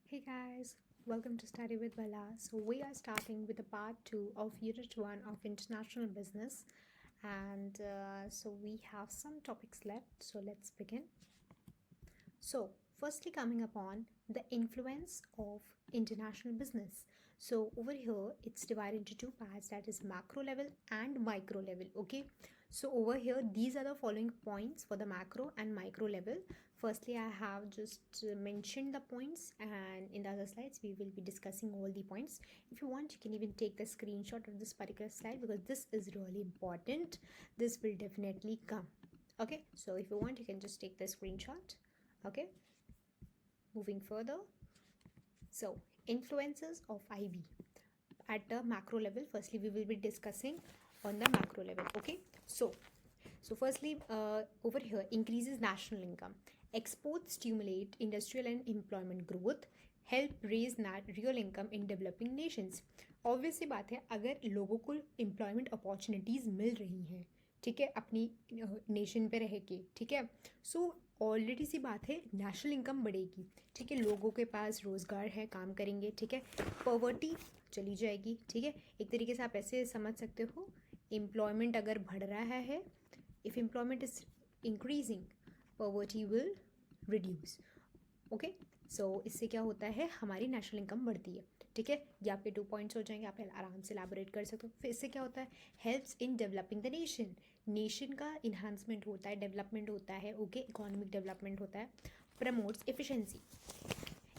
Hey guys, welcome to Study with Bala. So we are starting with the part 2 of Unit 1 of International Business, and so we have some topics left. So let's begin. So, firstly, coming upon the influence of international business. So, over here, it's divided into two parts, that is macro level and micro level. Okay, so over here, these are the following points for the macro and micro level. Firstly, I have just mentioned the points, and in the other slides, we will be discussing all the points. If you want, you can even take the screenshot of this particular slide because this is really important. This will definitely come. Okay, so if you want, you can just take the screenshot. Okay, moving further. So, influences of IB at the macro level. Firstly, we will be discussing on the macro level. Okay, so firstly, over here, increases national income. Exports stimulate industrial and employment growth. Help raise real income in developing nations. Obvious सी बात है, अगर लोगों को employment opportunities मिल रही हैं, ठीक है, अपनी नेशन पे रह के, ठीक है, सो ऑलरेडी सी बात है, नेशनल इनकम बढ़ेगी, ठीक है, लोगों के पास रोज़गार है, काम करेंगे, ठीक है, पॉवर्टी चली जाएगी, ठीक है. एक तरीके से आप ऐसे समझ सकते हो, एम्प्लॉयमेंट अगर बढ़ रहा है, if employment is increasing, poverty will reduce. Okay, so इससे क्या होता है, हमारी नेशनल इनकम बढ़ती है, ठीक है. ये आपके 2 पॉइंट्स हो जाएंगे, आप आराम से एलैबोरेट कर सकते हो. फिर इससे क्या होता है, helps in developing the nation का इन्हांसमेंट होता है, डेवलपमेंट होता है. ओके, इकोनॉमिक डेवलपमेंट होता है. Promotes efficiency.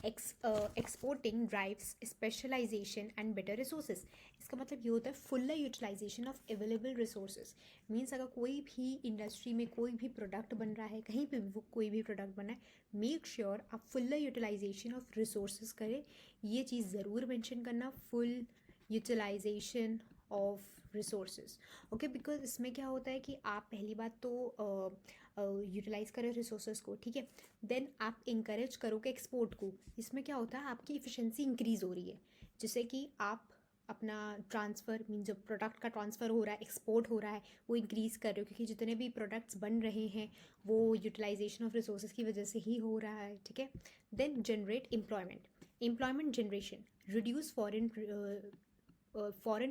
Exporting drives specialisation and better resources. इसका मतलब ये होता है fuller utilisation of available resources. Means अगर कोई भी इंडस्ट्री में कोई भी प्रोडक्ट बन रहा है, कहीं पे भी कोई भी प्रोडक्ट बना है, मेक श्योर आप फुल्लर यूटिलाइजेशन ऑफ रिसोर्सेज करें. ये चीज़ ज़रूर मेंशन करना, full utilisation of resources. Okay, because इसमें क्या होता है कि आप पहली बात तो यूटिलाइज़ करें रिसोर्सेज को, ठीक है, देन आप इंकरेज करोगे एक्सपोर्ट को. इसमें क्या होता है, आपकी इफ़िशेंसी इंक्रीज़ हो रही है, जिससे कि आप अपना ट्रांसफ़र मीन जो प्रोडक्ट का ट्रांसफ़र हो रहा है, एक्सपोर्ट हो रहा है, वो इंक्रीज़ कर रहे हो, क्योंकि जितने भी प्रोडक्ट्स बन रहे हैं वो यूटिलाइजेशन ऑफ रिसोर्सेज की वजह से ही हो रहा है, ठीक है. Then generate employment generation. Reduce foreign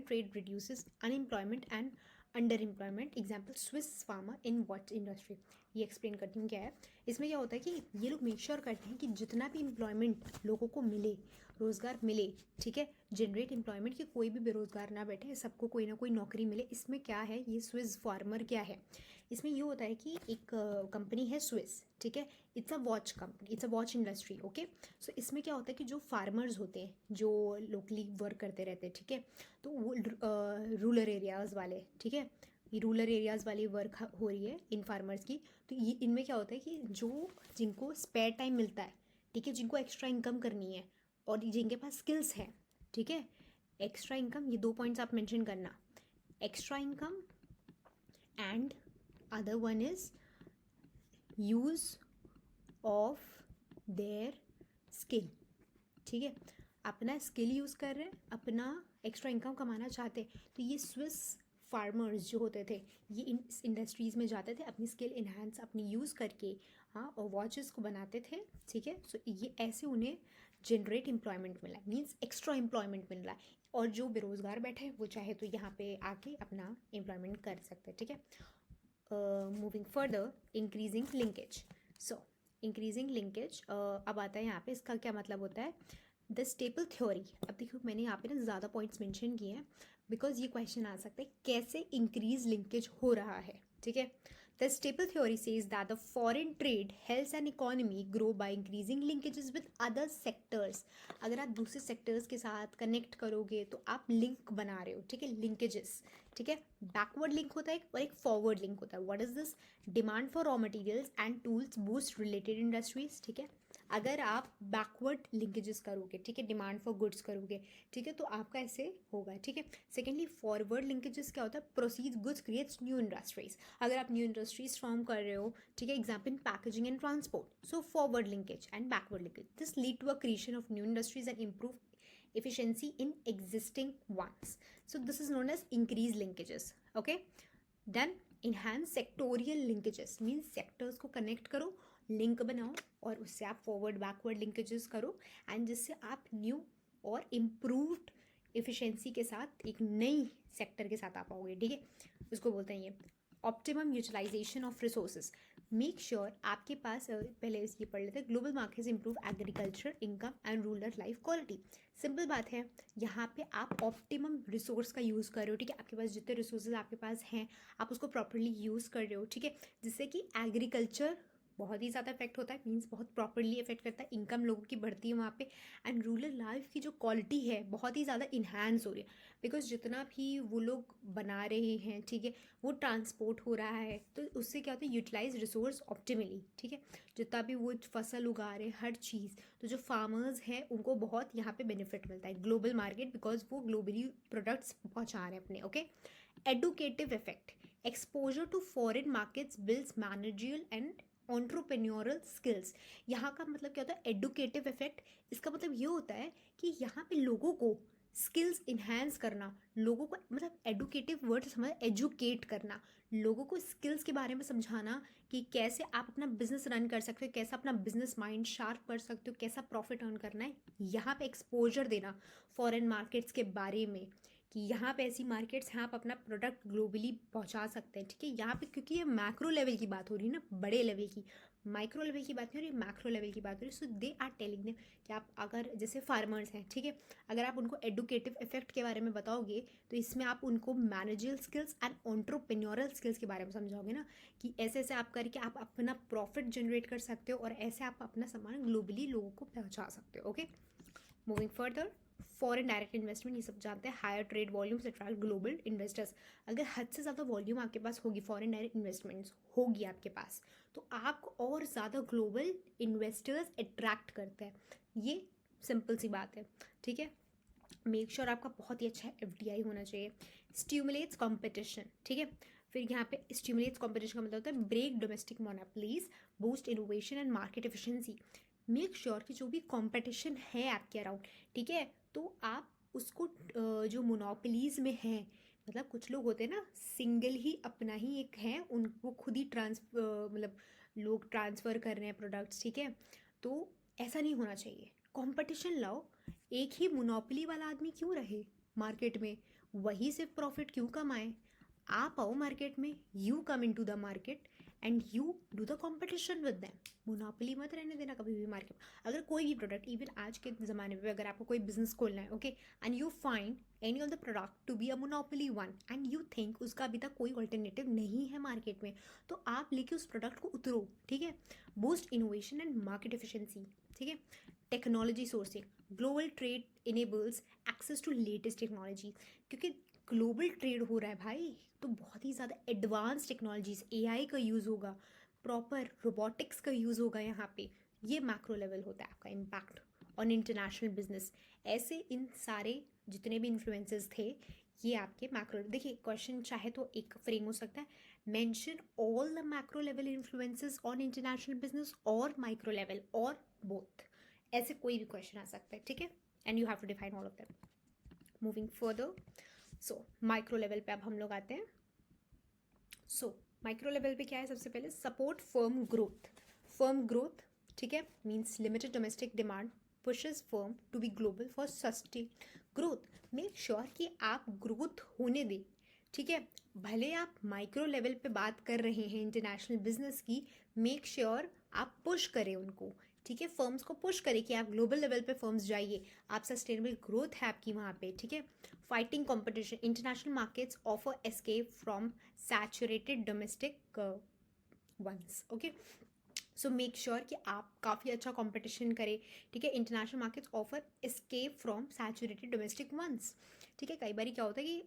trade reduces unemployment and under employment. Example Swiss pharma in watch industry. ये एक्सप्लेन करती हूँ क्या है. इसमें क्या होता है कि ये लोग मेक श्योर करते हैं कि जितना भी एम्प्लॉयमेंट लोगों को मिले, रोज़गार मिले, ठीक है, जनरेट एम्प्लॉयमेंट, कि कोई भी बेरोज़गार ना बैठे, सबको कोई ना कोई नौकरी मिले. इसमें क्या है, ये स्विस फार्मर क्या है, इसमें ये होता है कि एक कंपनी है स्विस, ठीक है, it's a watch company, it's a watch industry. Okay, so इसमें क्या होता है कि जो फार्मर्स होते हैं, जो लोकली वर्क करते रहते हैं, ठीक है, तो वो रूरल एरियाज़ वाले, ठीक है, ये रूरल एरियाज़ वाली वर्क हो रही है इन फार्मर्स की. तो ये इनमें क्या होता है कि जो जिनको स्पेयर टाइम मिलता है, ठीक है, जिनको एक्स्ट्रा इनकम करनी है और जिनके पास स्किल्स हैं, ठीक है, एक्स्ट्रा इनकम, ये 2 पॉइंट्स आप मेंशन करना, extra income and other one is use of their skill. ठीक है, अपना स्किल यूज़ कर रहे हैं, अपना एक्स्ट्रा इनकम कमाना चाहते हैं. तो ये स्विस फार्मर्स जो होते थे, ये इन इंडस्ट्रीज़ में जाते थे, अपनी स्किल इन्हांस अपनी यूज़ करके, हाँ, और वॉचेस को बनाते थे, ठीक है. सो ये ऐसे उन्हें जनरेट एम्प्लॉयमेंट मिला, मीन्स एक्स्ट्रा एम्प्लॉयमेंट मिल रहा है. और जो बेरोज़गार बैठे हैं वो चाहे तो यहाँ पे आके अपना एम्प्लॉयमेंट कर सकते हैं, ठीक है. Moving further, increasing linkage. सो इंक्रीजिंग लिंकेज अब आता है यहाँ पे, इसका क्या मतलब होता है, द स्टेपल थ्योरी. अब देखो मैंने यहाँ पे ना ज़्यादा पॉइंट्स मेंशन किए हैं, बिकॉज ये क्वेश्चन आ सकता है कैसे इंक्रीज लिंकेज हो रहा है, ठीक है. The staple theory says that the foreign trade helps an economy grow by increasing linkages with other sectors. अगर आप दूसरे सेक्टर्स के साथ कनेक्ट करोगे तो आप लिंक बना रहे हो, ठीक है, लिंकेजेस, ठीक है. बैकवर्ड लिंक होता है और एक फॉरवर्ड लिंक होता है. What is this, demand for raw materials and tools boost related industries, ठीक है. अगर आप बैकवर्ड लिंकेजेस करोगे, ठीक है, डिमांड फॉर गुड्स करोगे, ठीक है, तो आपका ऐसे होगा, ठीक है. सेकेंडली, फॉरवर्ड लिंकेजेस क्या होता है, proceed goods creates new industries. अगर आप न्यू इंडस्ट्रीज फॉर्म कर रहे हो, ठीक है, example packaging and transport. So forward linkage and backward linkage, this lead to a creation of new industries and improve efficiency in existing ones. So this is known as increased linkages. Okay, then enhance sectorial linkages means sectors को connect करो link बनाओ और उससे आप forward backward linkages करो, and जिससे आप new और इम्प्रूव्ड एफिशिएंसी के साथ एक नई सेक्टर के साथ आ पाओगे, ठीक है। उसको बोलते हैं ये optimum utilisation of resources. Make sure आपके पास पहले ये पढ़ लेते हैं, global markets improve agriculture income and rural life quality. Simple बात है, यहाँ पे आप ऑप्टिमम रिसोर्स का यूज़ कर रहे हो, ठीक है। आपके पास जितने रिसोर्सेज आपके पास हैं आप उसको प्रॉपरली यूज़ कर रहे हो, ठीक है, जिससे कि एग्रीकल्चर बहुत ही ज़्यादा इफेक्ट होता है, मीन्स बहुत प्रॉपरली इफेक्ट करता है, इनकम लोगों की बढ़ती है वहाँ पे, एंड रूरल लाइफ की जो क्वालिटी है बहुत ही ज़्यादा इन्हांस हो रही है, बिकॉज जितना भी वो लोग बना रहे हैं, ठीक है, वो ट्रांसपोर्ट हो रहा है, तो उससे क्या होता है, यूटिलाइज रिसोर्स ऑप्टिमली, ठीक है। जितना भी वो फसल उगा रहे हैं हर चीज़, तो जो फार्मर्स हैं उनको बहुत यहाँ पे बेनिफिट मिलता है ग्लोबल मार्केट, बिकॉज वो ग्लोबली प्रोडक्ट्स पहुँचा रहे हैं अपने, okay. Educative effect, exposure to foreign markets builds managerial and entrepreneurial skills. यहाँ का मतलब क्या होता है, एडुकेटिव इफेक्ट। इसका मतलब ये होता है कि यहाँ पे लोगों को स्किल्स इन्हांस करना, लोगों को मतलब एडुकेटिव वर्ड समझ, एजुकेट करना, लोगों को स्किल्स के बारे में समझाना कि कैसे आप अपना बिजनेस रन कर सकते हो, कैसा अपना बिजनेस माइंड शार्प कर सकते हो, कैसा प्रॉफिट अर्न करना है। यहाँ पे एक्सपोजर देना फॉरेन मार्केट्स के बारे में कि यहाँ पे ऐसी मार्केट्स हैं, आप अपना प्रोडक्ट ग्लोबली पहुँचा सकते हैं, ठीक है। यहाँ पे क्योंकि ये मैक्रो लेवल की बात हो रही है ना, बड़े लेवल की, माइक्रो लेवल की बात नहीं हो रही, मैक्रो लेवल की बात हो रही है। सो दे आर टेलिंग देम कि आप अगर जैसे फार्मर्स हैं, ठीक है, अगर आप उनको एडुकेटिव इफेक्ट के बारे में बताओगे तो इसमें आप उनको managerial skills and entrepreneurial skills के बारे में समझाओगे ना, कि ऐसे ऐसे आप करके आप अपना प्रॉफिट जनरेट कर सकते हो और ऐसे आप अपना सामान ग्लोबली लोगों को पहुँचा सकते हो, okay. Moving further, foreign direct investment, ये सब जानते हैं, higher trade volumes attract global investors. अगर हद से ज़्यादा वॉल्यूम आपके पास होगी, फॉरेन डायरेक्ट इन्वेस्टमेंट्स होगी आपके पास, तो आपको और ज़्यादा ग्लोबल इन्वेस्टर्स अट्रैक्ट करते हैं। ये सिंपल सी बात है, ठीक है। मेक श्योर आपका बहुत ही अच्छा FDI होना चाहिए। स्टिमुलेट्स कॉम्पिटिशन, ठीक है। फिर यहाँ पे स्टिमुलेट्स कॉम्पिटिशन का मतलब होता है break domestic monopolies, boost innovation and market efficiency. Make sure कि जो भी कंपटीशन है आपके अराउंड, ठीक है, तो आप उसको जो मोनोपोलीज में है, मतलब कुछ लोग होते हैं ना सिंगल ही अपना ही एक है, उनको खुद ही मतलब लोग ट्रांसफ़र कर रहे हैं प्रोडक्ट्स, ठीक है। तो ऐसा नहीं होना चाहिए, कंपटीशन लाओ। एक ही मोनोपोली वाला आदमी क्यों रहे मार्केट में, वही सिर्फ प्रॉफिट क्यों कमाए। आप आओ मार्केट में, you come into the market and you do the competition with them. Monopoly मत रहने देना कभी भी मार्केट। अगर कोई भी प्रोडक्ट, इवन आज के ज़माने में अगर आपको कोई बिजनेस खोलना है, okay, and you find any of the product to be a monopoly one and you think उसका अभी तक कोई ऑल्टरनेटिव नहीं है मार्केट में, तो आप लेके उस प्रोडक्ट को उतरो, ठीक है। Boost innovation and market efficiency, ठीक है। Technology sourcing, global trade enables access to latest technology, क्योंकि ग्लोबल ट्रेड हो रहा है भाई, तो बहुत ही ज़्यादा एडवांस टेक्नोलॉजीज, AI का यूज़ होगा, प्रॉपर रोबोटिक्स का यूज़ होगा यहाँ पे। ये मैक्रो लेवल होता है आपका इम्पैक्ट ऑन इंटरनेशनल बिजनेस। ऐसे इन सारे जितने भी इन्फ्लुएंसेस थे, ये आपके मैक्रो। देखिए क्वेश्चन चाहे तो एक फ्रेम हो सकता है, mention all the macro level influences on international business और माइक्रो लेवल और बोथ, ऐसे कोई भी क्वेश्चन आ सकता है, ठीक है, and you have to define all of them. Moving further, so micro level पे अब हम लोग आते हैं। सो माइक्रो लेवल पे क्या है, सबसे पहले support firm growth. Firm growth, ठीक है, means limited domestic demand pushes firm to be global for sustain growth. Make sure कि आप ग्रोथ होने दें, ठीक है। भले आप माइक्रो लेवल पे बात कर रहे हैं इंटरनेशनल बिजनेस की, मेक श्योर आप पुश करें उनको, ठीक है, फर्म्स को पुश करें कि आप ग्लोबल लेवल पे फर्म्स जाइए, आप सस्टेनेबल ग्रोथ है आपकी वहाँ पे, ठीक है। Fighting competition, international markets offer escape from saturated domestic ones, okay. So make sure कि आप काफ़ी अच्छा कंपटीशन करें, ठीक है। International markets offer escape from saturated domestic ones, ठीक है। कई बार क्या होता है कि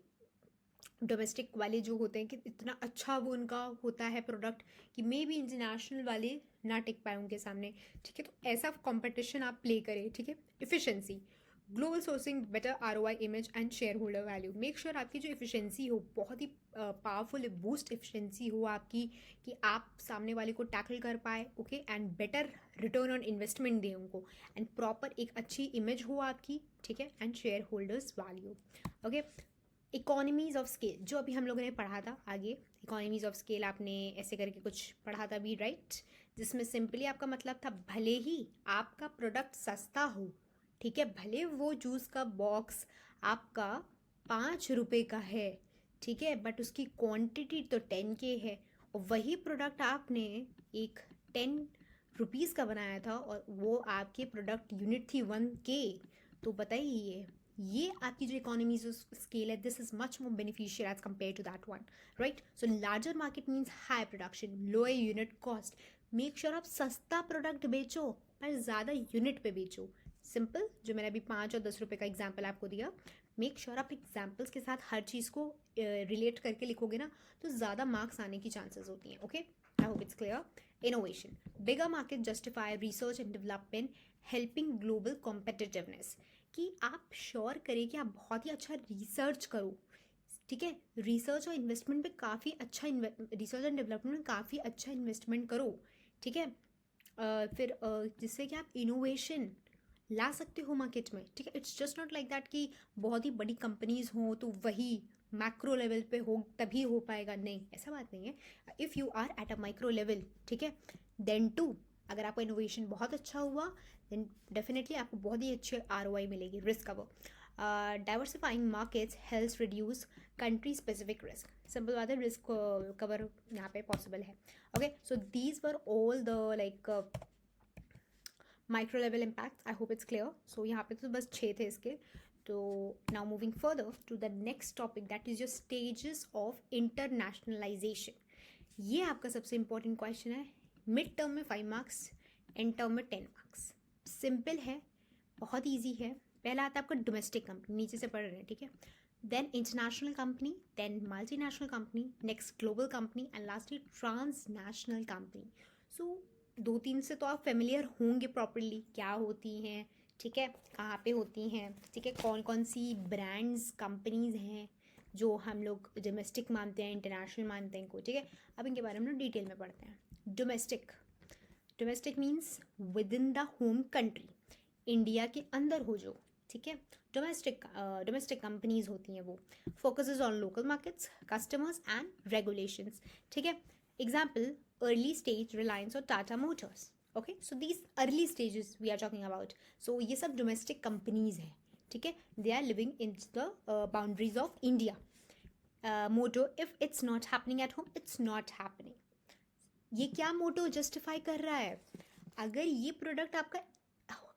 डोमेस्टिक वाले जो होते हैं कि इतना अच्छा वो उनका होता है प्रोडक्ट कि मे बी इंटरनेशनल वाले ना टिक पाए उनके सामने, ठीक है। तो ऐसा कंपटीशन आप प्ले करें, ठीक है। Efficiency, global sourcing, better ROI image and share holder value. Make sure आपकी जो इफिशिएंसी हो बहुत ही पावरफुल बूस्ट इफिशिएंसी हो आपकी, कि आप सामने वाले को टैकल कर पाए, okay, and better return on investment दें उनको, एंड प्रॉपर एक अच्छी इमेज हो आपकी, ठीक है, and share holders value, okay. Economies of scale, जो अभी हम लोगों ने पढ़ा था आगे, इकोनॉमीज ऑफ स्केल आपने ऐसे करके कुछ पढ़ा था भी, राइट, जिसमें सिंपली आपका मतलब था भले ही आपका प्रोडक्ट सस्ता हो, ठीक है, भले वो जूस का बॉक्स आपका 5 रुपये का है, ठीक है, बट उसकी क्वांटिटी तो 10K है, और वही प्रोडक्ट आपने एक 10 रुपीज़ का बनाया था और वो आपकी प्रोडक्ट यूनिट थी 1K, तो बताइए ये आपकी जो इकोनॉमीज स्केल है, this is much more beneficial as compare to that one, right. So larger market means high production, lower unit cost, make sure आप सस्ता प्रोडक्ट बेचो पर ज़्यादा यूनिट पे बेचो। सिंपल, जो मैंने अभी 5 और 10 रुपये का एग्जाम्पल आपको दिया, मेक श्योर आप एग्जाम्पल्स के साथ हर चीज़ को रिलेट करके लिखोगे ना, तो ज़्यादा मार्क्स आने की चांसेस होती हैं। Okay, I hope it's clear. Innovation, bigger market justify research and development helping global competitiveness, कि आप श्योर करें कि आप बहुत ही अच्छा रिसर्च करो, ठीक है, रिसर्च और इन्वेस्टमेंट पे काफ़ी अच्छा रिसर्च एंड डेवलपमेंट में काफ़ी अच्छा इन्वेस्टमेंट करो, ठीक है, फिर जिससे कि आप इनोवेशन ला सकते हो मार्केट में, ठीक है। It's just not like that कि बहुत ही बड़ी कंपनीज हों तो वही मैक्रो लेवल पे हो तभी हो पाएगा, नहीं, ऐसा बात नहीं है। If you are at a micro level, ठीक है, देन टू अगर आपका इनोवेशन बहुत अच्छा हुआ देन डेफिनेटली आपको बहुत ही अच्छी ROI मिलेगी, risk cover. Diversifying markets helps reduce country specific risk, simple बात है, रिस्क कवर यहाँ पे पॉसिबल है। Okay, so these were all the like micro level impact, I hope it's clear. So यहाँ पे तो बस 6 थे इसके। तो now moving further to the next topic, that is your stages of internationalisation. ये आपका सबसे इंपॉर्टेंट क्वेश्चन है, मिड टर्म में 5 मार्क्स, एंड टर्म में 10 मार्क्स। सिंपल है, बहुत ईजी है। पहला आता है आपका डोमेस्टिक कंपनी, नीचे से पढ़ रहे हैं, ठीक है, then international company, then multinational company, next global company, and lastly transnational company. So 2-3 से तो आप फेमिलियर होंगे प्रॉपरली, क्या होती हैं, ठीक है, कहाँ पे होती हैं, ठीक है, कौन कौन सी ब्रांड्स कंपनीज हैं जो हम लोग डोमेस्टिक मानते हैं, इंटरनेशनल मानते हैं इनको, ठीक है। अब इनके बारे में डिटेल में पढ़ते हैं। Domestic, domestic means with in the home country, India के अंदर हो जो, ठीक है। डोमेस्टिक कंपनीज होती हैं वो, focuses on local markets, customers and regulations, ठीक है। एग्जाम्पल, अर्ली स्टेज रिलायंस और Tata Motors. Okay, so these early stages we are talking about, so ये सब डोमेस्टिक कंपनीज हैं, ठीक है, they are living in the boundaries of India. Motto, if it's not happening at home, it's not happening. ये क्या मोटो justify कर रहा है, अगर ये प्रोडक्ट आपका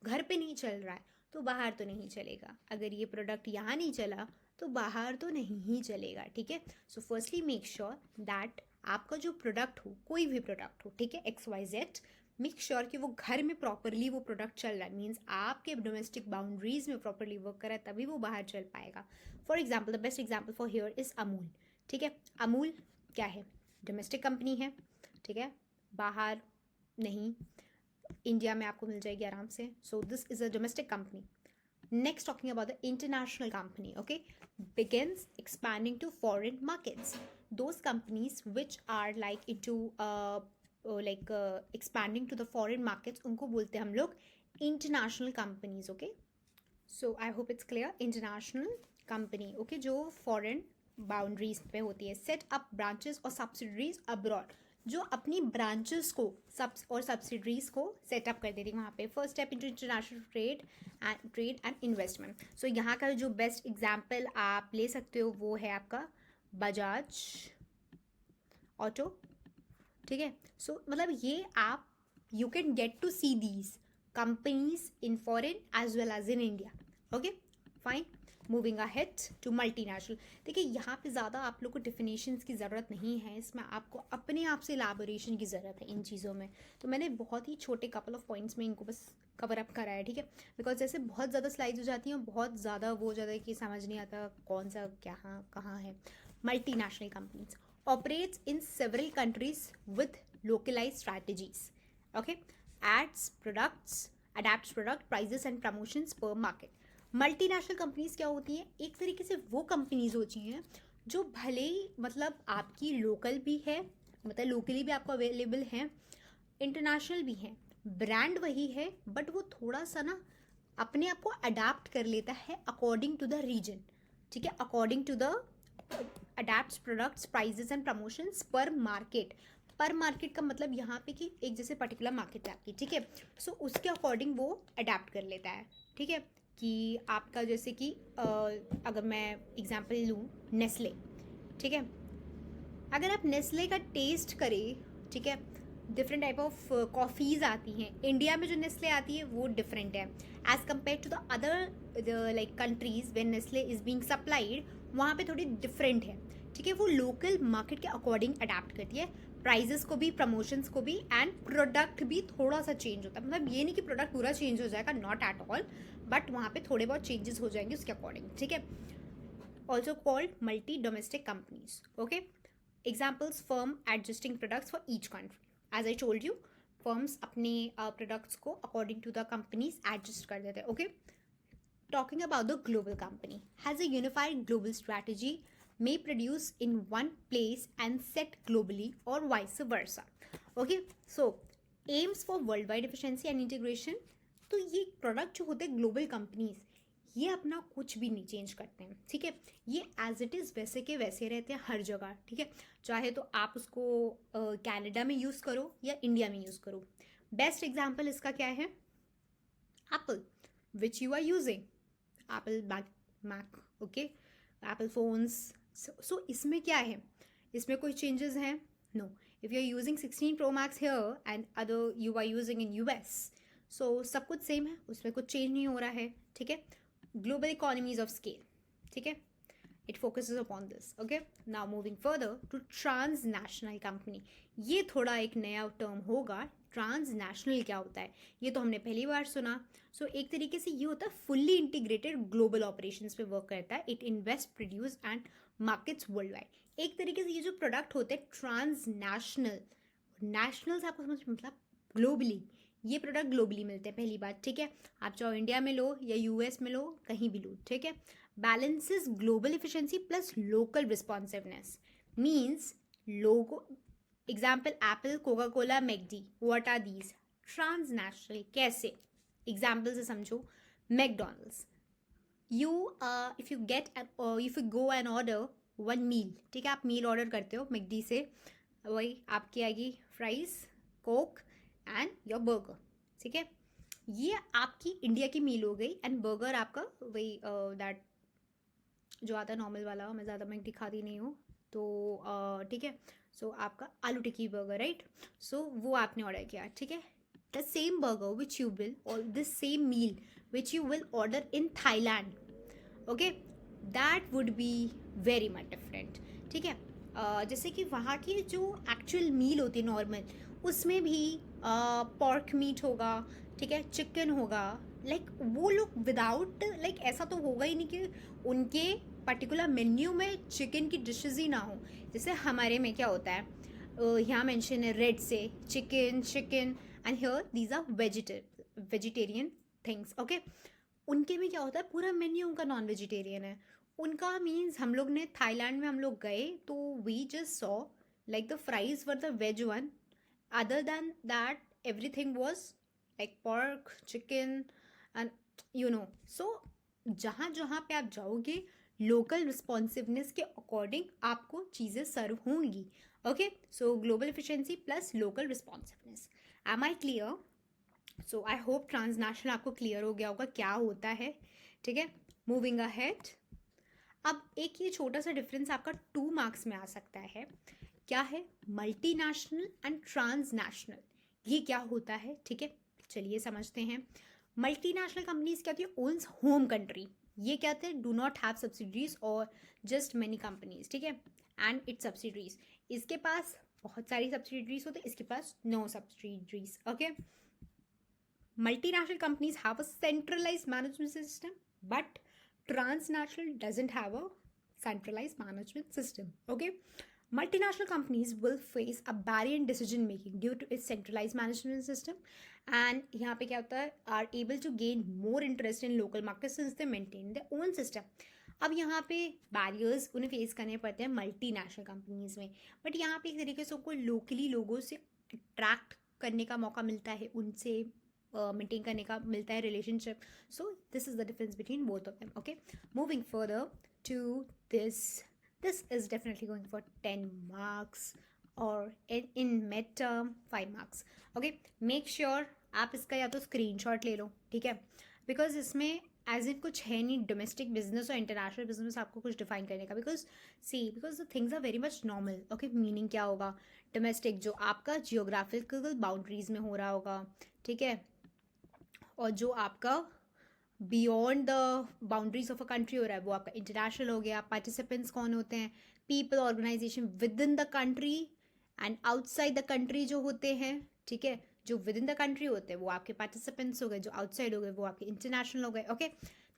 घर पे नहीं चल रहा है तो बाहर तो नहीं चलेगा, अगर ये प्रोडक्ट यहाँ नहीं चला तो बाहर तो नहीं ही चलेगा, ठीक है। So firstly make sure that आपका जो प्रोडक्ट हो, कोई भी प्रोडक्ट हो, ठीक है, XYZ, मेक श्योर कि वो घर में प्रॉपरली वो प्रोडक्ट चल रहा है, मीन्स आपके डोमेस्टिक बाउंड्रीज में प्रॉपरली वर्क कर रहा है, तभी वो बाहर चल पाएगा। For example, the best example for here is Amul, ठीक है। अमूल क्या है, डोमेस्टिक कंपनी है, ठीक है, बाहर नहीं, इंडिया में आपको मिल जाएगी आराम से। सो this is a domestic company. Next talking about the international company, okay, begins expanding to foreign markets, those companies which are like into expanding to the foreign markets, उनको बोलते हैं हम लोग international companies, okay. So I hope it's clear, international company, okay, जो foreign boundaries पे होती है, set up branches और सब्सिडरीज अब्रॉड, जो अपनी ब्रांचेस को और सब्सिडरीज को सेटअप कर देती है वहाँ पे। First step into international trade and investment. So यहाँ का जो बेस्ट एग्जांपल आप ले सकते हो वो है आपका बजाज ऑटो, ठीक है। सो मतलब ये आप you can get to see these companies in foreign as well as in India, okay, fine. Moving ahead to multinational, देखिए यहाँ पे ज़्यादा आप लोग को डिफिनेशंस की ज़रूरत नहीं है, इसमें आपको अपने आप से इलाबोरेशन की ज़रूरत है इन चीज़ों में। तो मैंने बहुत ही छोटे कपल ऑफ पॉइंट्स में इनको बस कवर अप करा है, ठीक है, बिकॉज जैसे बहुत ज़्यादा स्लाइड्स हो जाती हैं, बहुत ज़्यादा वो हो जाता है कि समझ नहीं आता कौन सा क्या कहाँ है। Multinational companies operates in several countries with localise strategies, okay, adapts product prices and promotions per market। Multinational companies क्या होती हैं, एक तरीके से वो कंपनीज होती हैं जो भले ही मतलब आपकी लोकल भी है, मतलब लोकली भी आपको अवेलेबल है, इंटरनेशनल भी है, ब्रांड वही है, बट वो थोड़ा सा ना अपने आप को अडाप्ट कर लेता है अकॉर्डिंग टू द रीजन, ठीक है, according to the adept products prices and promotions पर मार्केट। पर मार्केट का मतलब यहाँ पे कि एक जैसे पर्टिकुलर मार्केट है आपकी, ठीक है, सो उसके अकॉर्डिंग वो अडेप्ट कर लेता है, ठीक है, कि आपका जैसे कि अगर मैं एग्जांपल लूँ नेस्ले, ठीक है, अगर आप नेस्ले का टेस्ट करें, ठीक है, डिफरेंट टाइप ऑफ कॉफ़ीज़ आती हैं इंडिया में, जो नेस्ले आती है वो डिफरेंट है as compare to the other like countries when Nestle is being supplied, वहाँ पे थोड़ी डिफरेंट है, ठीक है, वो लोकल मार्केट के अकॉर्डिंग अडेप्ट करती है, प्राइजेस को भी, प्रमोशंस को भी, एंड प्रोडक्ट भी थोड़ा सा चेंज होता है, मतलब ये नहीं कि प्रोडक्ट पूरा चेंज हो जाएगा, नॉट एट ऑल, बट वहाँ पे थोड़े बहुत चेंजेस हो जाएंगे उसके अकॉर्डिंग, ठीक है, also called multi domestic companies, okay, examples firm adjusting products for each country, as I told you, firms अपने प्रोडक्ट्स को according to the companies adjust कर देते हैं, okay. Talking about the global company, has a unified global strategy, may produce in one place and set globally or vice versa. Okay, so aims for worldwide efficiency and integration. तो ये product जो होते हैं global companies, ये अपना कुछ भी नहीं चेंज करते हैं, ठीक है, ये एज इट इज़ वैसे के वैसे रहते हैं हर जगह, ठीक है, चाहे तो आप उसको कनाडा में यूज़ करो या इंडिया में यूज़ करो। बेस्ट एग्जाम्पल इसका क्या है, Apple, which you are using, Apple Mac, okay, Apple phones, so इसमें क्या है, इसमें कोई चेंजेस हैं, no, if you are using 16 Pro Max here and other you are using in US, so सब कुछ सेम है, उसमें कुछ चेंज नहीं हो रहा है, ठीक है, ग्लोबल इकोनॉमीज ऑफ स्केल, ठीक है, it focuses upon this, okay। now moving further to transnational company, ये थोड़ा एक नया टर्म होगा, ट्रांसनेशनल क्या होता है ये तो हमने पहली बार सुना। सो एक तरीके से ये होता है फुल्ली इंटीग्रेटेड ग्लोबल ऑपरेशंस पे वर्क करता है, it invest, produce and markets world wide. एक तरीके से ये जो प्रोडक्ट होते हैं ट्रांसनेशनल, नेशनल से आपको समझ मतलब ग्लोबली, ये प्रोडक्ट ग्लोबली मिलते हैं पहली बात, ठीक है, आप चाहे इंडिया में लो या US में लो, कहीं भी लो, ठीक है, balances global efficiency plus local responsiveness, means logo, example Apple, Coca-Cola, McD, what are these, transnational, कैसे, example से समझो, McDonald's, you if you go and order one meal, ठीक है, आप मील ऑर्डर करते हो McD से, वही आपकी आएगी fries, Coke and your burger, ठीक है, ये आपकी इंडिया की मील हो गई, एंड बर्गर आपका वही दैट जो आता है नॉर्मल वाला, मैं ज़्यादा मैं दिखाती नहीं हूँ, तो ठीक है, सो आपका आलू टिक्की बर्गर, राइट, सो वो आपने ऑर्डर किया, ठीक है, the same burger which you will, और this same meal which you will order in Thailand, okay, that would be very much different, ठीक है, जैसे कि वहाँ की जो एक्चुअल मील होती है नॉर्मल, उसमें भी पॉर्क मीट होगा, ठीक है, चिकन होगा, लाइक वो लोग विदाउट, लाइक ऐसा तो होगा ही नहीं कि उनके पर्टिकुलर मेन्यू में चिकन की डिशेज ही ना हो, जैसे हमारे में क्या होता है, यहाँ मेंशन है रेड से chicken and here these are vegetarian things, okay, उनके में क्या होता है पूरा मेन्यू उनका नॉन वेजिटेरियन है, उनका मीन्स हम लोग ने थाईलैंड में हम लोग गए तो we just saw like the fries were the veg one, other than that everything was like pork, chicken and you know, so जहाँ जहाँ पे आप जाओगे लोकल रिस्पॉन्सिवनेस के अकॉर्डिंग आपको चीज़ें सर्व होंगी, okay, so global efficiency plus local responsiveness, am I clear, so I hope transnational आपको क्लियर हो गया होगा क्या होता है, ठीक है, मूविंग अहेड। अब एक ये छोटा सा डिफरेंस आपका 2 मार्क्स में आ सकता है, क्या है, मल्टीनेशनल एंड ट्रांसनेशनल, ये क्या होता है, ठीक है, चलिए समझते हैं। मल्टीनेशनल कंपनीज क्या होती है, ओन्स होम कंट्री, ये क्या होते हैं, डू नॉट हैव सब्सिडीज और जस्ट मेनी कंपनीज, ठीक है, एंड इट्स सब्सिडीज, इसके पास बहुत सारी सब्सिडीज होते हैं, इसके पास no subsidies, okay. Multinational companies have a centralized management system, but transnational doesn't have a centralized management system, okay. Multinational companies will face a barrier in decision making due to its centralized management system, and यहाँ पे क्या होता है, are able to gain more interest in local markets since they maintain their own system। अब यहाँ पे barriers उन्हें face करने पड़ते हैं मल्टीनेशनल कंपनीज में, बट यहाँ पे एक तरीके से उनको लोकली लोगों से अट्रैक्ट करने का मौका मिलता है, उनसे मेंटेन करने का मिलता है relationship. So this is the difference between both of them. Okay, moving further to this is definitely going for 10 marks और in mid term 5 marks. Okay, make sure आप इसका या तो स्क्रीनशॉट ले लो, ठीक है, बिकॉज इसमें एज इन कुछ है नहीं डोमेस्टिक बिजनेस और इंटरनेशनल बिजनेस आपको कुछ डिफाइन करने का, because the things are very much normal. Okay, meaning क्या होगा, डोमेस्टिक जो आपका जियोग्राफिकल बाउंड्रीज में हो रहा होगा, ठीक है, और जो आपका beyond the boundaries of a country हो रहा है वो आपका इंटरनेशनल हो गया. पार्टिसिपेंट्स कौन होते हैं, people organization within the country and outside the country जो होते हैं, ठीक है, जो विद इन द कंट्री होते हैं वो आपके पार्टिसिपेंट्स हो गए, जो आउटसाइड हो गए वो आपके इंटरनेशनल हो गए. Okay,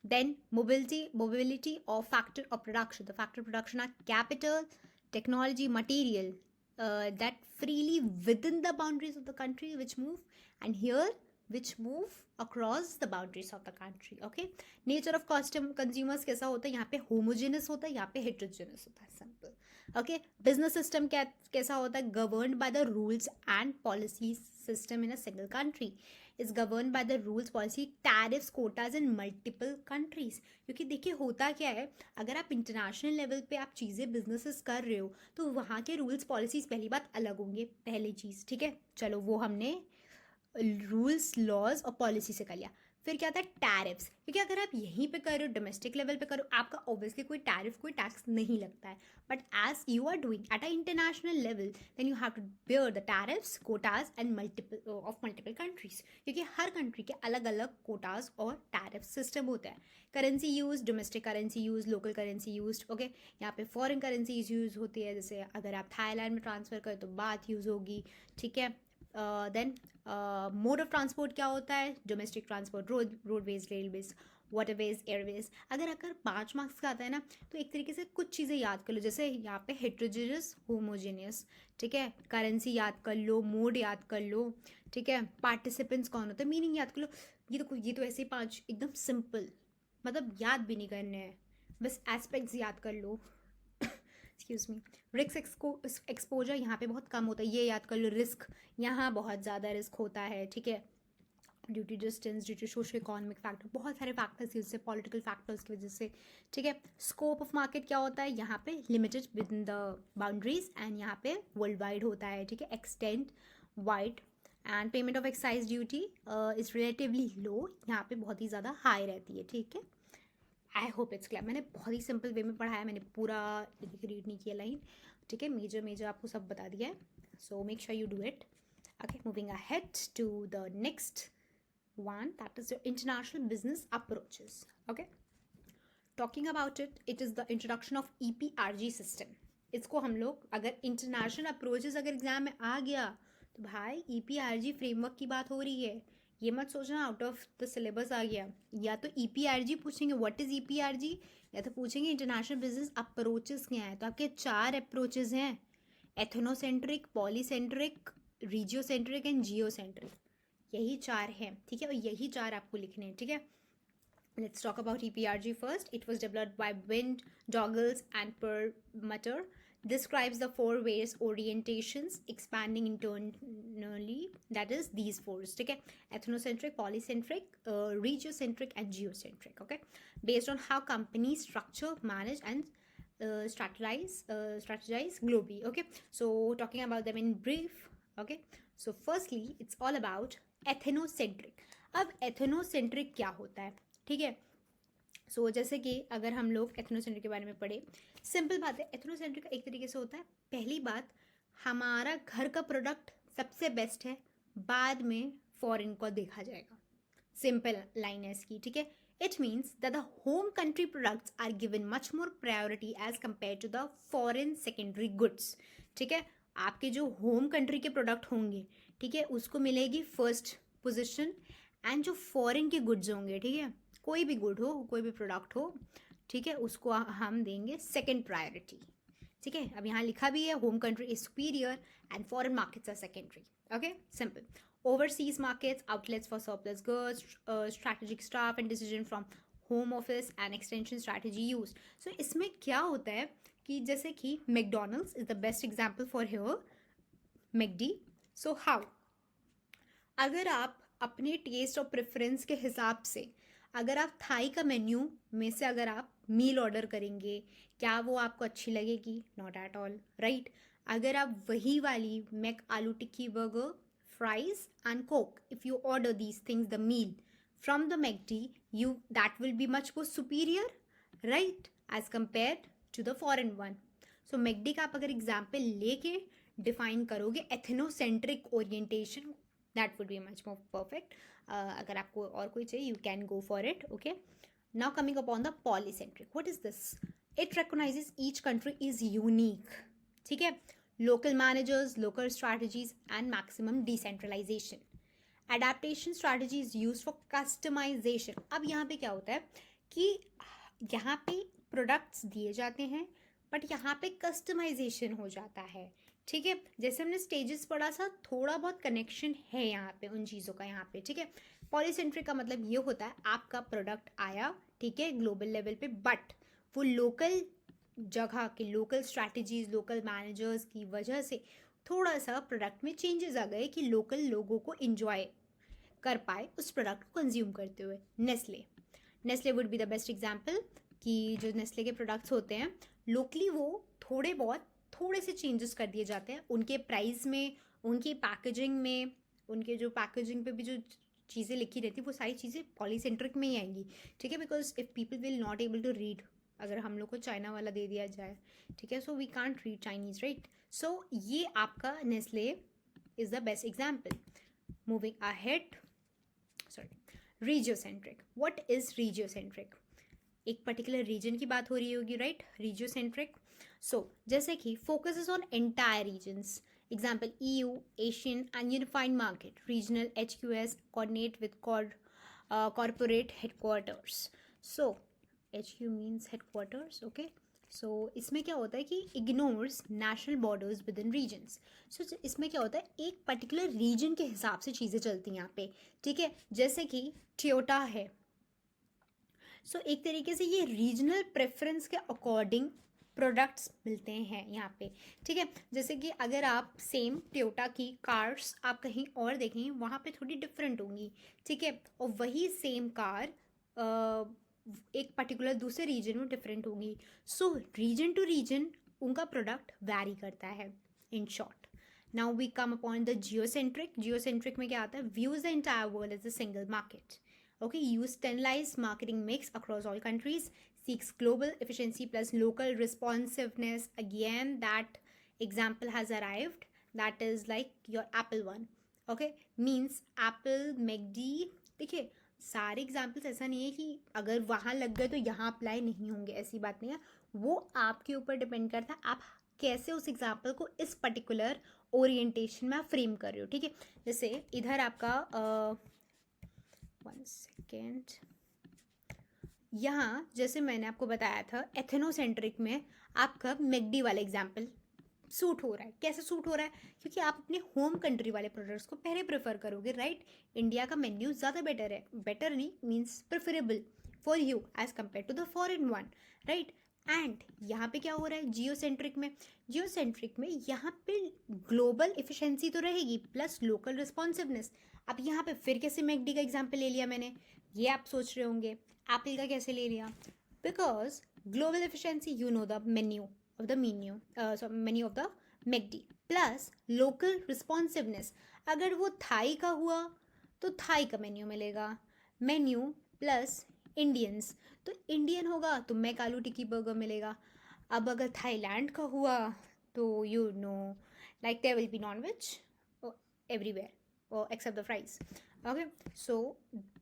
then mobility of factor of production. The factor production are capital, technology, material that freely within the boundaries of the country which move, and here which move across the boundaries of the country. Okay, nature of consumers कैसा होता है, यहाँ पे homogeneous होता है, यहाँ पे heterogeneous होता है. simple. Okay, business system कैसा होता है, governed by the rules and policies system in a single country. is governed by the rules, policy, tariffs, quotas in multiple countries. क्योंकि देखिए होता क्या है, अगर आप इंटरनेशनल लेवल पे आप चीज़ें बिजनेसेस कर रहे हो तो वहाँ के रूल्स पॉलिसीज़ पहली बात अलग होंगे, पहली चीज़, ठीक है. चलो वो हमने रूल्स लॉज और पॉलिसी से कर लिया. फिर क्या था, टैरिफ्स, क्योंकि अगर आप यहीं पे कर रहे हो डोमेस्टिक लेवल पे करो आपका ऑब्वियसली कोई टैरिफ कोई टैक्स नहीं लगता है. But as you are doing at a international level then you have to bear the tariffs, quotas and multiple countries, क्योंकि हर कंट्री के अलग अलग कोटाज और टैरिफ सिस्टम होता है. Currency use, domestic currency use, local currency use. Okay, यहाँ पे फॉरेन करेंसीज यूज होती है, जैसे अगर आप थाईलैंड में ट्रांसफर करें तो बात यूज होगी, ठीक है. देन मोड ऑफ ट्रांसपोर्ट क्या होता है, domestic transport, roadways, railways, waterways, Airways. अगर 5 मार्क्स का आता है ना तो एक तरीके से कुछ चीज़ें याद कर लो, जैसे यहाँ पे हेट्रोजेनियस, होमोजेनियस, ठीक है, करेंसी याद कर लो, मोड याद कर लो, ठीक है, पार्टिसिपेंट्स कौन होते हैं, मीनिंग याद कर लो. ये तो ऐसे 5 एकदम सिंपल, मतलब याद भी नहीं करने हैं, बस एस्पेक्ट्स याद कर लो. Excuse me. रिस्क एक्सपोजर यहाँ पे बहुत कम होता है, ये याद कर लो. रिस्क यहाँ बहुत ज़्यादा रिस्क होता है, ठीक है, due to distance, due to socio economic factor, बहुत सारे फैक्टर्स की वजह से, पॉलिटिकल फैक्टर्स की वजह से, ठीक है. स्कोप ऑफ मार्केट क्या होता है, यहाँ पे limited with in the boundaries and यहाँ पे वर्ल्ड वाइड होता है, ठीक है, extend wide. And payment of excise duty is relatively low, यहाँ पे बहुत ही ज़्यादा हाई रहती है, ठीक है. I hope it's clear. मैंने बहुत ही सिंपल वे में पढ़ाया, मैंने पूरा रीड नहीं किया लाइन, ठीक है, मेजर आपको सब बता दिया है. So make sure you do it. Okay, moving ahead to the next one, that is your international business approaches. Okay, talking about it, it is the introduction of EPRG system. इसको हम लोग अगर international approaches अगर exam में आ गया तो भाई EPRG framework की बात हो रही है, ये मत सोचना आउट ऑफ द सिलेबस आ गया. या तो EPRG पूछेंगे व्हाट इज EPRG, या तो पूछेंगे इंटरनेशनल बिजनेस अप्रोचेस क्या है. तो आपके 4 अप्रोचेस हैं, ethnocentric, polycentric, regiocentric and geocentric. यही 4 हैं, ठीक है, और यही 4 आपको लिखने हैं, ठीक है. Let's talk about EPRG first. It was developed by Wind, Douglas and Perlmutter. Describes the 4 various orientations expanding internally, that is these 4, ठीक है, ethnocentric, polycentric, regiocentric and geocentric. Okay, based on how companies structure, manage and strategize globally. Okay, so talking about them in brief. Okay, so firstly it's all about एथेनोसेंट्रिक. अब एथेनोसेंट्रिक क्या होता है, ठीक है. सो जैसे कि अगर हम लोग एथेनोसेंट्रिक के बारे में पढ़े, सिंपल बात है, एथेनोसेंट्रिक एक तरीके से होता है, पहली बात हमारा घर का प्रोडक्ट सबसे बेस्ट है, बाद में फॉरेन को देखा जाएगा. सिंपल लाइन है इसकी, ठीक है. It means that the home country products are given much more priority as compare to the foreign secondary goods, ठीक है. आपके जो होम कंट्री के प्रोडक्ट होंगे, ठीक है, उसको मिलेगी फर्स्ट पोजीशन, एंड जो फॉरेन के गुड्स होंगे, ठीक है, कोई भी गुड हो, कोई भी प्रोडक्ट हो, ठीक है, उसको हम देंगे सेकंड प्रायोरिटी, ठीक है. अब यहाँ लिखा भी है home country is superior and foreign markets are secondary. Okay, simple. Overseas markets, outlets for surplus goods, strategic staff and decision from home office and extension strategy use. So इसमें क्या होता है कि जैसे कि McDonald's is the best example for here, McD. So how, अगर आप अपने टेस्ट और प्रेफरेंस के हिसाब से अगर आप थाई का मेन्यू में से अगर आप मील ऑर्डर करेंगे, क्या वो आपको अच्छी लगेगी? Not at all, right? अगर आप वही वाली मैक आलू टिक्की burger, fries and coke, if you order these things, the meal from the McD, you that will be much more superior, right, as compared to the foreign one. So McD का आप अगर example लेके define करोगे ethnocentric orientation, that would be much more perfect. अगर आपको और कोई चाहिए you can go for it. Okay, now coming upon the polycentric. What is this? It recognises each country is unique. ठीक है, local managers, local strategies, and maximum decentralization. Adaptation strategy is used for customization. अब यहाँ पे क्या होता है कि यहाँ पे प्रोडक्ट्स दिए जाते हैं बट यहाँ पे कस्टमाइजेशन हो जाता है. ठीक है, जैसे हमने स्टेजेस पढ़ा था, थोड़ा बहुत कनेक्शन है यहाँ पे उन चीज़ों का यहाँ पे. ठीक है, पॉलीसेंट्रिक का मतलब ये होता है आपका प्रोडक्ट आया, ठीक है, ग्लोबल लेवल पे, बट वो लोकल जगह के लोकल स्ट्रैटेजीज, लोकल मैनेजर्स की वजह से थोड़ा सा प्रोडक्ट में चेंजेस आ गए कि लोकल लोगों को इन्जॉय कर पाए उस प्रोडक्ट को कंज्यूम करते हुए. Nestle would be the best example कि जो नेस्ले के प्रोडक्ट्स होते हैं लोकली वो थोड़े से चेंजेस कर दिए जाते हैं उनके प्राइस में, उनकी पैकेजिंग में. उनके जो पैकेजिंग पे भी जो चीज़ें लिखी रहती वो सारी चीज़ें पॉलीसेंट्रिक में ही आएंगी. ठीक है, because if people will not able to read, अगर हम लोग को चाइना वाला दे दिया जाए, ठीक है, so we can't read Chinese, right? So ये आपका Nestle is the best example. Moving ahead, sorry, regiocentric. What is regiocentric? एक पर्टिकुलर रीजन की बात हो रही होगी, राइट? रीजियोसेंट्रिक. सो जैसे कि focuses on entire regions. Example, EU, Asian and Unified Market. Regional HQS coordinate with corporate headquarters. So HQ means headquarters, okay? So इसमें क्या होता है कि ignores national borders within regions. So इसमें क्या होता है, एक particular region के हिसाब से चीज़ें चलती हैं यहाँ पे. ठीक है, जैसे कि टोयोटा है, सो एक तरीके से ये रीजनल प्रेफरेंस के अकॉर्डिंग प्रोडक्ट्स मिलते हैं यहाँ पे. ठीक है, जैसे कि अगर आप सेम टोयोटा की कार्स आप कहीं और देखें वहाँ पे थोड़ी डिफरेंट होंगी. ठीक है, और वही सेम कार एक पर्टिकुलर दूसरे रीजन में डिफरेंट होगी. सो रीजन टू रीजन उनका प्रोडक्ट वैरी करता है, in short. Now we come upon the geocentric. Geocentric में क्या आता है? Views the entire world as a single market. Okay, use standardized marketing mix across all countries, seeks global efficiency plus local responsiveness. Again, that example has arrived. That is like your Apple one. Okay, means Apple, McD. देखिए, सारे examples ऐसा नहीं है कि अगर वहाँ लग गए तो यहाँ अप्लाई नहीं होंगे, ऐसी बात नहीं है. वो आपके ऊपर डिपेंड करता है आप कैसे उस एग्जाम्पल को इस पर्टिकुलर ओरिएंटेशन में आप फ्रेम कर रहे हो. ठीक है, जैसे इधर आपका 1 सेकेंड, यहाँ जैसे मैंने आपको बताया था एथनोसेंट्रिक में आपका मैकडी वाला एग्जाम्पल सूट हो रहा है. कैसे सूट हो रहा है? क्योंकि आप अपने होम कंट्री वाले प्रोडक्ट्स को पहले प्रेफर करोगे, राइट? इंडिया का मेन्यू ज़्यादा बेटर है, बेटर नहीं means preferable for you as compare to the foreign one, right? And यहाँ पे क्या हो रहा है जियोसेंट्रिक में? जियोसेंट्रिक में यहाँ पे ग्लोबल एफिशिएंसी तो रहेगी प्लस लोकल रिस्पॉन्सिवनेस. अब यहाँ पे फिर कैसे मैकडी का एग्जाम्पल ले लिया मैंने, ये आप सोच रहे होंगे. एप्पल का कैसे ले लिया? Because global efficiency, you know the menu of the menu of the McD plus local responsiveness. अगर वो थाई का हुआ तो थाई का मेन्यू मिलेगा, मेन्यू प्लस इंडियंस तो इंडियन होगा तो मैक आलू टिक्की बर्गर मिलेगा. अब अगर थाईलैंड का हुआ तो you know like there will be non veg everywhere except the fries. Okay, so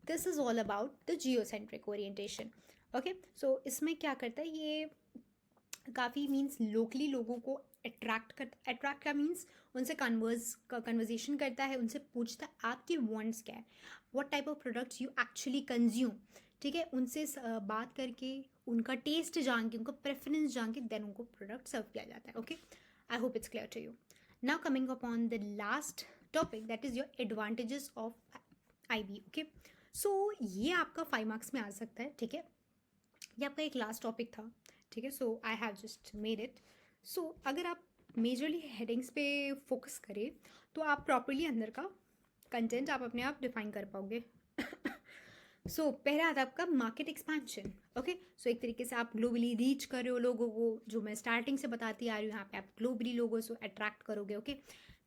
this is all about the geocentric orientation. Okay, so इसमें क्या करता है ये काफ़ी मीन्स लोकली लोगों को अट्रैक्ट का मीन्स उनसे कन्वर्जेशन करता है, उनसे पूछता है आपके वांट्स क्या है, what type of products you actually consume. ठीक है, उनसे बात करके उनका टेस्ट जान के, उनका प्रेफरेंस जान के देन उनको प्रोडक्ट सर्व किया जाता है. Okay, I hope it's clear to you. Now coming upon the last topic that is your advantages of IB. Okay, so ये आपका 5 मार्क्स में आ सकता है. ठीक है, ये आपका एक लास्ट टॉपिक था. ठीक है, so I have just made it. So अगर आप मेजरली हेडिंग्स पे फोकस करें तो आप प्रॉपरली अंदर का कंटेंट आप अपने आप डिफाइन कर पाओगे. सो पहला आता है आपका मार्केट एक्सपेंशन. ओके, सो एक तरीके से आप ग्लोबली रीच कर रहे हो लोगों को, जो मैं स्टार्टिंग से बताती आ रही हूँ. यहाँ पे आप ग्लोबली लोगों से अट्रैक्ट करोगे. Okay,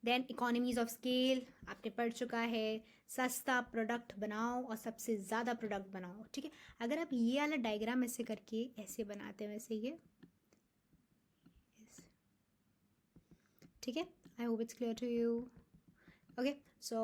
then economies of scale आपने पढ़ चुका है. सस्ता प्रोडक्ट बनाओ और सबसे ज़्यादा प्रोडक्ट बनाओ. ठीक है, अगर आप ये वाला डायग्राम ऐसे करके ऐसे बनाते हैं वैसे ये, ठीक है. I hope it's clear to you. Okay, so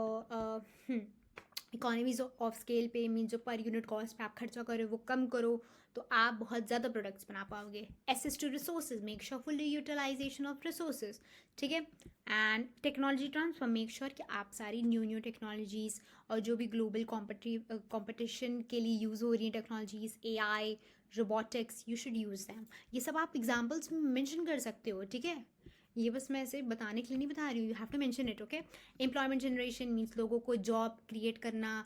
economies of scale पे मीन जो पर यूनिट कॉस्ट पे आप खर्चा करो वो कम करो, तो आप बहुत ज़्यादा प्रोडक्ट्स बना पाओगे. Access to resources, make sure full utilisation of resources. ठीक है, and technology transfer, make sure कि आप सारी न्यू टेक्नोलॉजीज़ और जो भी ग्लोबल कॉम्पिटिशन के लिए यूज़ हो रही हैं technologies, AI, robotics, you should use them. ये सब आप एग्जाम्पल्स में मेंशन कर सकते हो. ठीक है, ये बस मैं ऐसे बताने के लिए नहीं बता रही हूँ, you have to mention it. Okay, employment generation means लोगों को जॉब क्रिएट करना.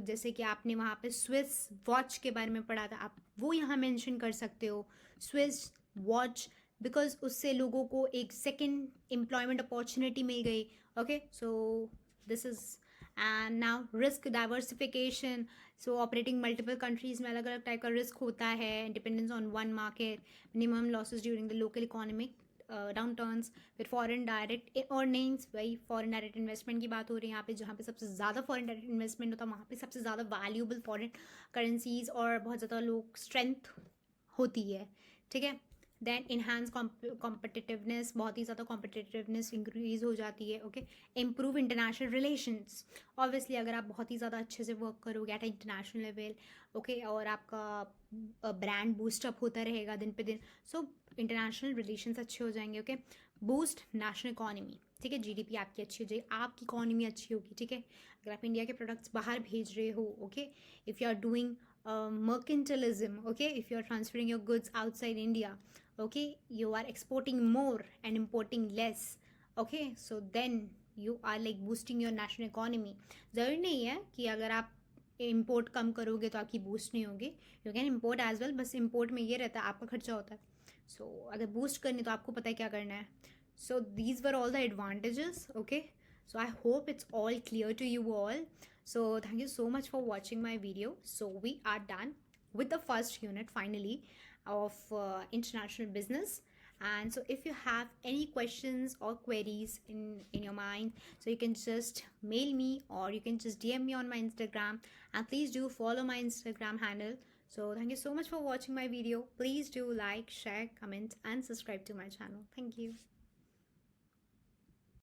जैसे कि आपने वहाँ पे स्विस वॉच के बारे में पढ़ा था, आप वो यहाँ मेंशन कर सकते हो, स्विस वॉच, बिकॉज उससे लोगों को एक सेकेंड एम्प्लॉयमेंट अपॉर्चुनिटी मिल गई. Okay, so this is. And now risk diversification, so operating multiple countries में अलग अलग टाइप का रिस्क होता है. Dependence on one market, minimum losses during the local economic down turns. फिर फॉरेन डायरेक्ट अर्निंग्स, वही foreign direct investment की बात हो रही है यहाँ पे, जहाँ पे सबसे ज़्यादा फॉरेन डायरेक्ट इन्वेस्टमेंट होता है वहाँ पे सबसे ज़्यादा वैल्यूबल फॉरेन करेंसीज और बहुत ज़्यादा लोग स्ट्रेंथ होती है. ठीक है, देन इन्हांस कॉम्पिटिटिवनेस, बहुत ही ज़्यादा कॉम्पिटिटिवनेस इंक्रीज हो जाती है. Okay, improve international relations, obviously अगर आप बहुत ही ज़्यादा अच्छे से वर्क करोगे एट इंटरनेशनल लेवल, ओके, और आपका ब्रांड बूस्टअप होता रहेगा दिन पे दिन, सो इंटरनेशनल रिलेशंस अच्छे हो जाएंगे. Okay, boost national economy. ठीक है, GDP आपकी अच्छी हो जाएगी, आपकी इकोनॉमी अच्छी होगी. ठीक है, अगर आप इंडिया के प्रोडक्ट्स बाहर भेज रहे हो, okay, if you are doing mercantilism, okay, if you are transferring your goods outside India, okay, you are exporting more and importing less. Okay, so then you are like boosting your national economy. ज़रूरी नहीं है कि अगर आप import कम करोगे तो आपकी boost नहीं होगी. You can import as well, बस इम्पोर्ट में ये रहता है आपका खर्चा होता है. सो अगर बूस्ट करनी तो आपको पता है क्या करना है. सो these were all the advantages. Okay, so I hope it's all clear to you all. So thank you so much for watching my video. So we are done with the first unit finally of international business. And so if you have any questions or queries in your mind, so you can just mail me or you can just DM me on my Instagram, and please do follow my Instagram handle. So thank you so much for watching my video. Please do like, share, comment and subscribe to my channel. Thank you.